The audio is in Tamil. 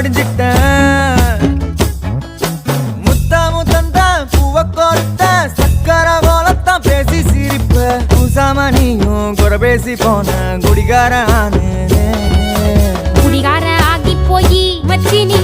படிஞ்சிட்டேன். முத்தாமு தந்த பூவ கொடுத்த சக்கர போலத்தான் பேசி சிரிப்ப. பூசாமணியும் குறை பேசி போன குடிகார ஆகி போய் மச்சி நீ